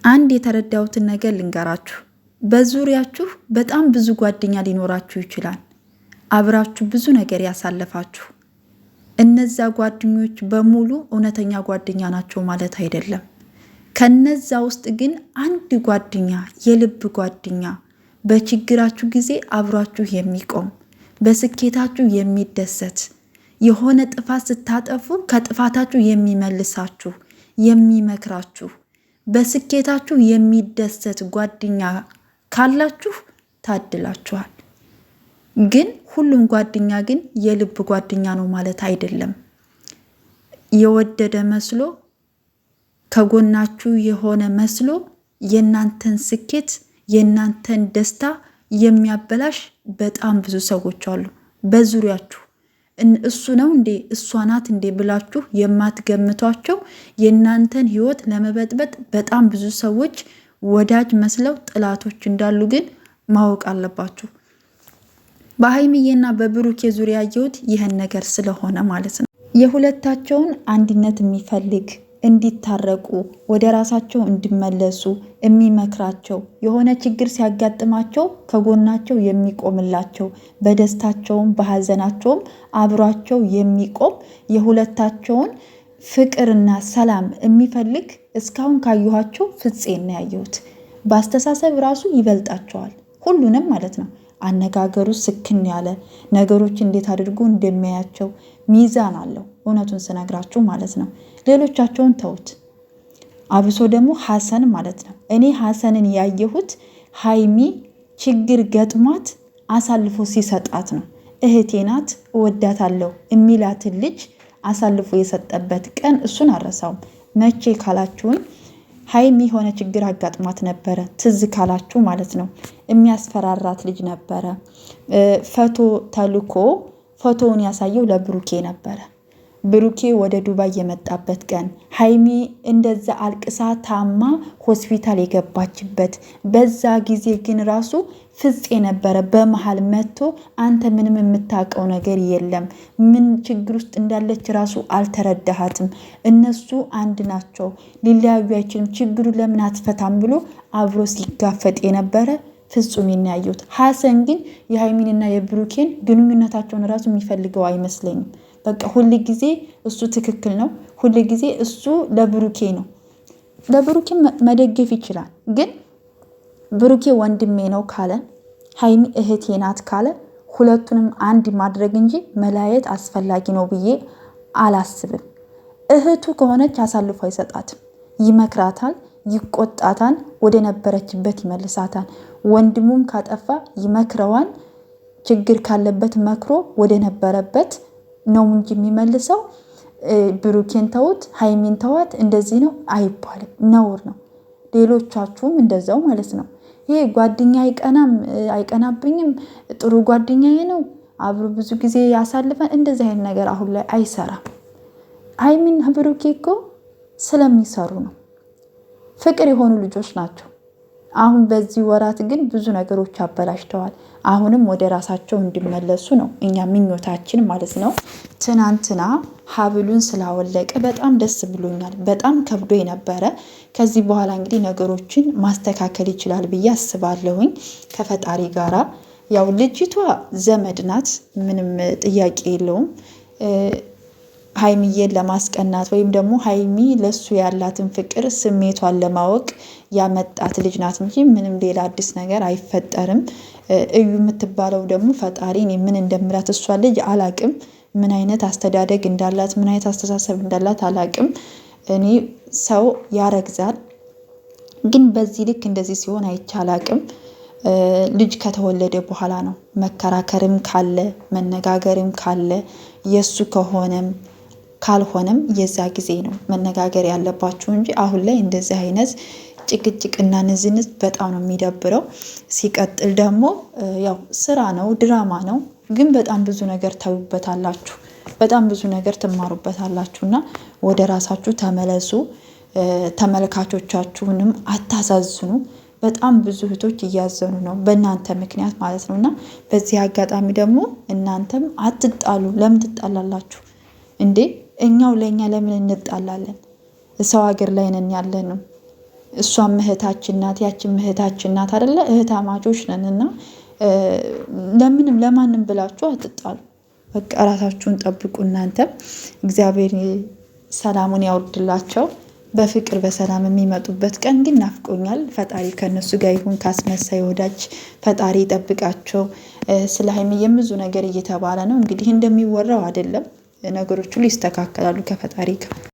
አንድ የተረዳሁትን ነገር ልንገራችሁ። በዙሪያችሁ በጣም ብዙ ጓደኛ ሊኖራችሁ ይችላል። አብራችሁ ብዙ ነገር ያሳለፋችሁ። እነዛ ጓደኞች በሙሉ እውነተኛ ጓደኛ ናቸው ማለት አይደለም። ከነዛ ውስጥ ግን አንድ ጓደኛ፣ የልብ ጓደኛ፣ በችግራችሁ ጊዜ አብሯችሁ የሚቆም፣ በስኬታችሁ የሚደሰት፣ የሆነ ጥፋት ስታጠፉ ከጥፋታችሁ የሚመልሳችሁ፣ የሚመክራችሁ፣ በስኬታችሁ የሚደሰት ጓደኛ ካላችሁ ታድላችኋል። ግን ሁሉም ጓደኛ ግን የልብ ጓደኛ ነው ማለት አይደለም። የወደደ መስሎ ከጎናችሁ የሆነ መስሎ የናንተን ስኬት የናንተን ደስታ የሚያበላሽ በጣም ብዙ ሰዎች አሉ በዙሪያችሁ። እሱ ነው እንዴ እሷ ናት እንዴ ብላችሁ የማትገምቷቸው የናንተን ህይወት ለመበጥበጥ በጣም ብዙ ሰዎች ወዳጅ መስለው ጥላቶች እንዳሉ ግን ማወቅ አለባችሁ። በሀይሚዬና በብሩኬ ዙሪያ ያየሁት ይህን ነገር ስለሆነ ማለት ነው። የሁለታቸውን አንድነት የሚፈልግ እንዲታረቁ፣ ወደ ራሳቸው እንዲመለሱ የሚመክራቸው፣ የሆነ ችግር ሲያጋጥማቸው ከጎናቸው የሚቆምላቸው፣ በደስታቸውም በሀዘናቸውም አብሯቸው የሚቆም የሁለታቸውን ፍቅርና ሰላም የሚፈልግ እስካሁን ካየኋቸው ፍፄን ነው ያየሁት። በአስተሳሰብ ራሱ ይበልጣቸዋል ሁሉንም ማለት ነው። አነጋገሩ ስክን ያለ ነገሮች እንዴት አድርጎ እንደሚያያቸው ሚዛን አለው። እውነቱን ስነግራችሁ ማለት ነው። ሌሎቻቸውን ተውት። አብሶ ደግሞ ሐሰን ማለት ነው። እኔ ሐሰንን ያየሁት ሀይሚ ችግር ገጥሟት አሳልፎ ሲሰጣት ነው። እህቴ ናት እወዳታለሁ የሚላትን ልጅ አሳልፎ የሰጠበት ቀን እሱን አረሳውም። መቼ ካላችሁኝ ሀይሚ የሆነ ችግር አጋጥሟት ነበረ። ትዝ ካላችሁ ማለት ነው። የሚያስፈራራት ልጅ ነበረ። ፎቶ ተልኮ ፎቶውን ያሳየው ለብሩኬ ነበረ። ብሩኬ ወደ ዱባይ የመጣበት ቀን ሀይሚ እንደዛ አልቅሳ ታማ ሆስፒታል የገባችበት በዛ ጊዜ ግን ራሱ ፍፄ ነበረ በመሃል መጥቶ አንተ ምንም የምታውቀው ነገር የለም፣ ምን ችግር ውስጥ እንዳለች ራሱ አልተረዳሃትም፣ እነሱ አንድ ናቸው፣ ሊለያዩ አይችልም፣ ችግሩ ለምን አትፈታም ብሎ አብሮ ሲጋፈጥ የነበረ ፍጹም የሚያዩት። ሐሰን ግን የሀይሚንና የብሩኬን ግንኙነታቸውን ራሱ የሚፈልገው አይመስለኝም። በቃ ሁል ጊዜ እሱ ትክክል ነው፣ ሁል ጊዜ እሱ ለብሩኬ ነው። ለብሩኬ መደገፍ ይችላል፣ ግን ብሩኬ ወንድሜ ነው ካለ ሀይሚ እህቴ ናት ካለ ሁለቱንም አንድ ማድረግ እንጂ መለያየት አስፈላጊ ነው ብዬ አላስብም። እህቱ ከሆነች አሳልፎ አይሰጣትም፣ ይመክራታል፣ ይቆጣታል፣ ወደ ነበረችበት ይመልሳታል። ወንድሙም ካጠፋ ይመክረዋል፣ ችግር ካለበት መክሮ ወደ ነበረበት ነው እንጂ የሚመልሰው ብሩኬን ተውት ሀይሚን ተዋት እንደዚህ ነው አይባልም፣ ነውር ነው። ሌሎቻችሁም እንደዛው ማለት ነው። ይሄ ጓደኛ አይቀናብኝም ጥሩ ጓደኛዬ ነው አብሮ ብዙ ጊዜ ያሳልፈን እንደዚህ አይነት ነገር አሁን ላይ አይሰራም። ሀይሚን ብሩኬ እኮ ስለሚሰሩ ነው፣ ፍቅር የሆኑ ልጆች ናቸው። አሁን በዚህ ወራት ግን ብዙ ነገሮች አበላሽተዋል። አሁንም ወደ ራሳቸው እንዲመለሱ ነው እኛ ምኞታችን ማለት ነው። ትናንትና ሀብሉን ስላወለቀ በጣም ደስ ብሎኛል። በጣም ከብዶ የነበረ ከዚህ በኋላ እንግዲህ ነገሮችን ማስተካከል ይችላል ብዬ አስባለሁኝ ከፈጣሪ ጋራ። ያው ልጅቷ ዘመድ ናት፣ ምንም ጥያቄ የለውም። ሀይሚዬን ለማስቀናት ወይም ደግሞ ሀይሚ ለሱ ያላትን ፍቅር ስሜቷን ለማወቅ ያመጣት ልጅ ናት እንጂ ምንም ሌላ አዲስ ነገር አይፈጠርም። እዩ የምትባለው ደግሞ ፈጣሪ እኔ ምን እንደምላት እሷ ልጅ አላቅም። ምን አይነት አስተዳደግ እንዳላት ምን አይነት አስተሳሰብ እንዳላት አላቅም። እኔ ሰው ያረግዛል፣ ግን በዚህ ልክ እንደዚህ ሲሆን አይቻላቅም። ልጅ ከተወለደ በኋላ ነው መከራከርም ካለ መነጋገርም ካለ የሱ ከሆነም ካልሆነም የዛ ጊዜ ነው መነጋገር ያለባችሁ እንጂ አሁን ላይ እንደዚህ አይነት ጭቅጭቅና ንዝንዝ በጣም ነው የሚደብረው። ሲቀጥል ደግሞ ያው ስራ ነው፣ ድራማ ነው፣ ግን በጣም ብዙ ነገር ታዩበታላችሁ፣ በጣም ብዙ ነገር ትማሩበታላችሁ እና ወደ ራሳችሁ ተመለሱ። ተመልካቾቻችሁንም አታሳዝኑ። በጣም ብዙ እህቶች እያዘኑ ነው በእናንተ ምክንያት ማለት ነው። እና በዚህ አጋጣሚ ደግሞ እናንተም አትጣሉ። ለምን ትጣላላችሁ እንዴ? እኛው ለእኛ ለምን እንጣላለን? ሰው ሀገር ላይ ነን ያለነው። እሷም እህታችን ናት፣ ያችን እህታችን ናት አይደለ? እህታማቾች ነን እና ለምንም ለማንም ብላችሁ አትጣሉ። በቃ ራሳችሁን ጠብቁ። እናንተ እግዚአብሔር ሰላሙን ያወርድላቸው። በፍቅር በሰላም የሚመጡበት ቀን ግን ናፍቆኛል። ፈጣሪ ከነሱ ጋር ይሁን። ካስመሳይ ወዳጅ ፈጣሪ ይጠብቃቸው። ስለ ሀይሚዬም ብዙ ነገር እየተባለ ነው እንግዲህ እንደሚወራው አይደለም። ነገሮች ሁሉ ይስተካከላሉ ከፈጣሪ ጋር።